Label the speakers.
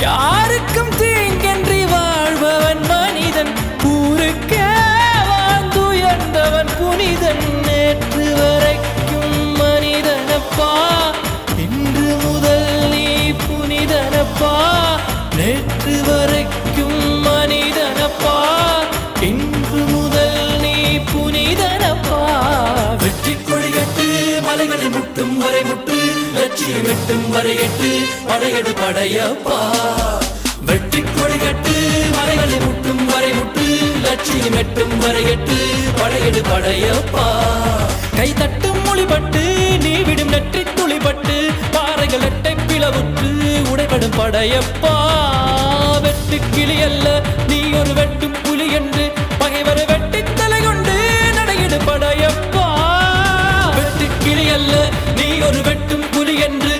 Speaker 1: யாருக்கும் தீங்கன்றி வாழ்பவன் மனிதன், ஊருக்கே வாழ்ந்துயர்ந்தவன் புனிதன். நேற்று வரைக்கும் மனிதனப்பா, இன்று முதல் நீ புனிதனப்பா. நேற்று வரைக்கும் மனிதனப்பா, இன்று முதல் நீ புனிதனப்பா. வெற்றி கொடிகட்டு மலைகளை முட்டும் வரை முட்டு, லட்சியம் எட்டும் வரை எட்டு, படையெடு படையப்பா. வெற்றி கொடிகட்டு மலைகளை முட்டும் வரை முட்டு, லட்சியம் எட்டும் வரை எட்டு, படையெடு படையப்பா. கை தட்டும் மொழிபட்டு நீ விடும் நெற்றி துளிபட்டு, பாறைகள் எட்டை பிளவுற்று உடைபடும் படையப்பா. வெட்டு கிளி அல்ல நீ ஒரு வெட்டும் புலி என்று, பகைவரை வெட்டி தலை கொண்டு நடையிடு படையப்பா. வெட்டு கிளி அல்ல நீ ஒரு வெட்டும் புலி என்று,